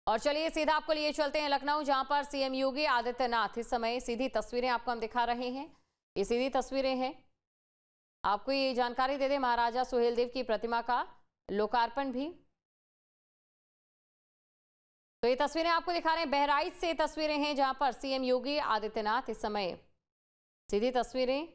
और चलिए सीधा आपको लिए चलते हैं लखनऊ, जहां पर सीएम योगी आदित्यनाथ इस समय सीधी तस्वीरें आपको हम दिखा रहे हैं। ये सीधी तस्वीरें हैं। आपको ये जानकारी दे दें, महाराजा सुहेलदेव की प्रतिमा का लोकार्पण भी। तो ये तस्वीरें आपको दिखा रहे हैं, बहराइच से तस्वीरें हैं जहां पर सीएम योगी आदित्यनाथ इस समय सीधी तस्वीरें।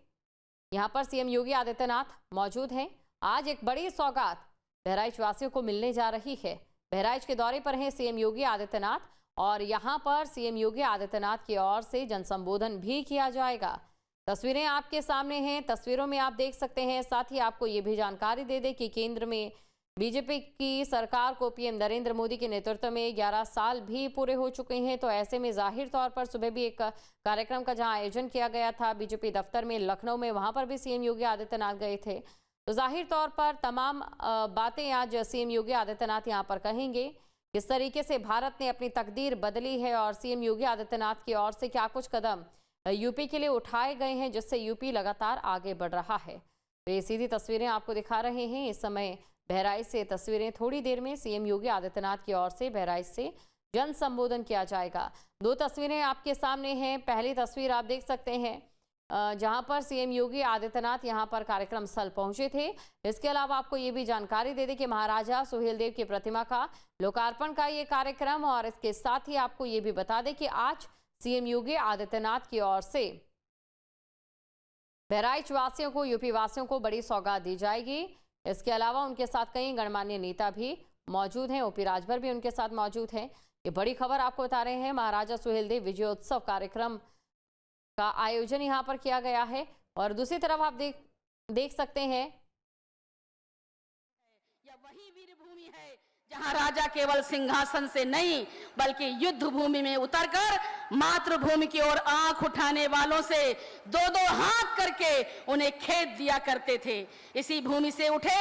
यहां पर सीएम योगी आदित्यनाथ मौजूद हैं। आज एक बड़ी सौगात बहराइच वासियों को मिलने जा रही है। बहराइच के दौरे पर हैं सीएम योगी आदित्यनाथ और यहां पर सीएम योगी आदित्यनाथ की ओर से जनसंबोधन भी किया जाएगा। तस्वीरें आपके सामने हैं, तस्वीरों में आप देख सकते हैं। साथ ही आपको ये भी जानकारी दे दें कि केंद्र में बीजेपी की सरकार को पीएम नरेंद्र मोदी के नेतृत्व में 11 साल भी पूरे हो चुके हैं। तो ऐसे में जाहिर तौर पर सुबह भी एक कार्यक्रम का जहां आयोजन किया गया था बीजेपी दफ्तर में लखनऊ में, वहां पर भी सीएम योगी आदित्यनाथ गए थे। तो जाहिर तौर पर तमाम बातें आज सीएम योगी आदित्यनाथ यहां पर कहेंगे। किस तरीके से भारत ने अपनी तकदीर बदली है और सीएम योगी आदित्यनाथ की ओर से क्या कुछ कदम यूपी के लिए उठाए गए हैं जिससे यूपी लगातार आगे बढ़ रहा है। तो ये सीधी तस्वीरें आपको दिखा रहे हैं। इस समय बहराइच से तस्वीरें, थोड़ी देर में सीएम योगी आदित्यनाथ की ओर से बहराइच से जन संबोधन किया जाएगा। दो तस्वीरें आपके सामने हैं। पहली तस्वीर आप देख सकते हैं जहां पर सीएम योगी आदित्यनाथ यहां पर कार्यक्रम स्थल पहुंचे थे। इसके अलावा आपको ये भी जानकारी दे दें कि महाराजा सुहेलदेव की प्रतिमा का लोकार्पण का ये कार्यक्रम, और इसके साथ ही आपको ये भी बता दें कि आज सीएम योगी आदित्यनाथ की ओर से बहराइच वासियों को, यूपी वासियों को बड़ी सौगात दी जाएगी। इसके अलावा उनके साथ कई गणमान्य नेता भी मौजूद हैं। ओपी राजभर भी उनके साथ मौजूद हैं। ये बड़ी खबर आपको बता रहे हैं। महाराजा सुहेलदेव विजयोत्सव कार्यक्रम का आयोजन यहां पर किया गया है। और दूसरी तरफ आप देख सकते हैं, यह वही वीर भूमि है जहां राजा केवल सिंहासन से नहीं बल्कि युद्ध भूमि में उतरकर मातृभूमि की ओर आंख उठाने वालों से दो दो हाथ करके उन्हें खेत दिया करते थे। इसी भूमि से उठे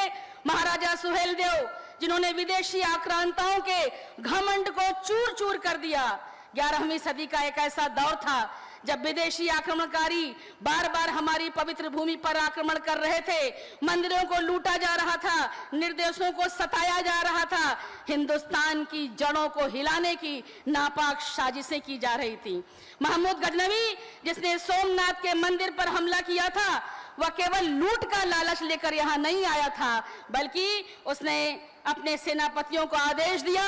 महाराजा सुहेलदेव, जिन्होंने विदेशी आक्रांताओं के घमंड को चूर चूर कर दिया। 11वीं सदी का एक ऐसा दौर था जब विदेशी आक्रमणकारी बार बार हमारी पवित्र भूमि पर आक्रमण कर रहे थे, मंदिरों को लूटा जा रहा था, निर्दोषों को सताया जा रहा था, हिंदुस्तान की जड़ों को हिलाने की नापाक साजिशें की जा रही थी। महमूद गजनवी, जिसने सोमनाथ के मंदिर पर हमला किया था, वह केवल लूट का लालच लेकर यहाँ नहीं आया था, बल्कि उसने अपने सेनापतियों को आदेश दिया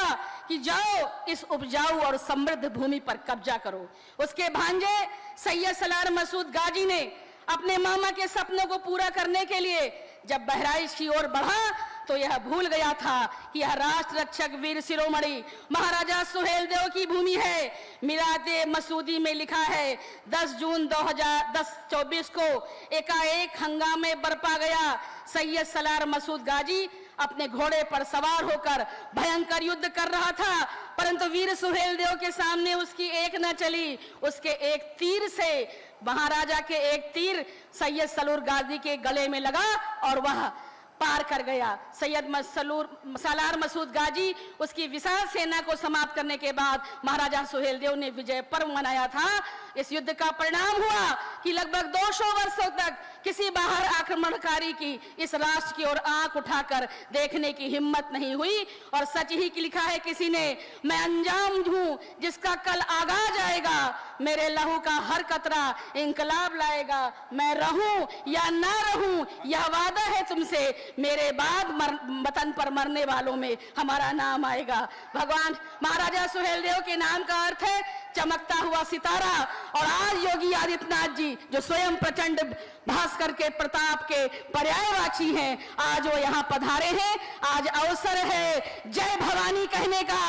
कि जाओ इस उपजाऊ और समृद्ध भूमि पर कब्जा करो। उसके भांजे सैयद सलार मसूद गाजी ने अपने मामा के सपनों को पूरा करने के लिए जब बहराइच की ओर बढ़ा तो यह भूल गया था कि यह राष्ट्र रक्षक वीर शिरोमणि महाराजा सुहेलदेव की भूमि है। मिरादे मसूदी में लिखा है 10 जून 2024 को एकाएक हंगामे बरपा गया। सैयद सलार मसूद गाजी अपने घोड़े पर सवार होकर भयंकर युद्ध कर रहा था, परंतु वीर सुहेलदेव के सामने उसकी एक न चली। उसके एक तीर से महाराजा के एक तीर सैयद सलूर गाजी के गले में लगा और वह पार कर गया। सैयद सलार मसूद गाजी उसकी विशाल सेना को समाप्त करने के बाद महाराजा सुहेलदेव ने विजय पर्व मनाया था। इस युद्ध का परिणाम हुआ कि लगभग 200 वर्षों तक किसी बाहर आक्रमणकारी की इस राष्ट्र की ओर आंख उठाकर देखने की हिम्मत नहीं हुई। और सच ही की लिखा है किसी ने, मैं अंजाम हूं जिसका कल आगाज आएगा, मेरे लहू का हर कतरा इंकलाब लाएगा। मैं रहूं या ना रहूं यह वादा है तुमसे, मेरे बाद वतन पर मरने वालों में हमारा नाम आएगा। भगवान महाराजा सुहेलदेव के नाम का अर्थ है चमकता हुआ सितारा। और आज योगी आदित्यनाथ जी, जो स्वयं प्रचंड भास्कर के प्रताप के पर्यायवाची हैं, आज वो यहाँ पधारे हैं। आज अवसर है जय भवानी कहने का,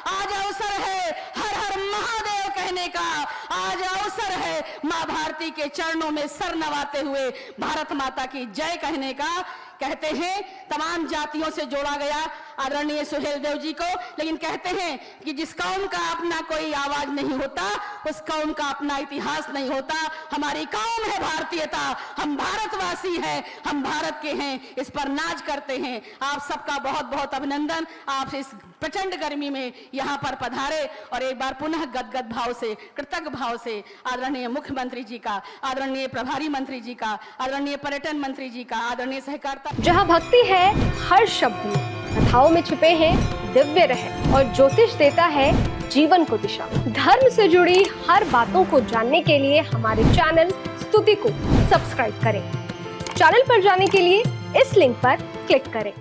आज अवसर है हर हर महादेव कहने का, आज अवसर है माँ भारती के चरणों में सर नवाते हुए भारत माता की जय कहने का। कहते हैं तमाम जातियों से जोड़ा गया आदरणीय सुहेलदेव जी को, लेकिन कहते हैं कि जिस कौम का अपना कोई आवाज नहीं होता उस कौम का अपना इतिहास नहीं होता। हमारी कौम है भारतीयता, हम भारतवासी हैं, हम भारत के हैं, इस पर नाज करते हैं। आप सबका बहुत बहुत अभिनंदन। आप इस प्रचंड गर्मी में यहाँ पर पधारे और एक बार पुनः गदगद भाव से, कृतज्ञ भाव से आदरणीय मुख्यमंत्री जी का, आदरणीय प्रभारी मंत्री जी का, आदरणीय पर्यटन मंत्री जी का, आदरणीय सहकारिता। जहाँ भक्ति है हर शब्द में, कथाओं में छुपे हैं दिव्य रहस्य और ज्योतिष देता है जीवन को दिशा। धर्म से जुड़ी हर बातों को जानने के लिए हमारे चैनल स्तुति को सब्सक्राइब करें। चैनल पर जाने के लिए इस लिंक पर क्लिक करें।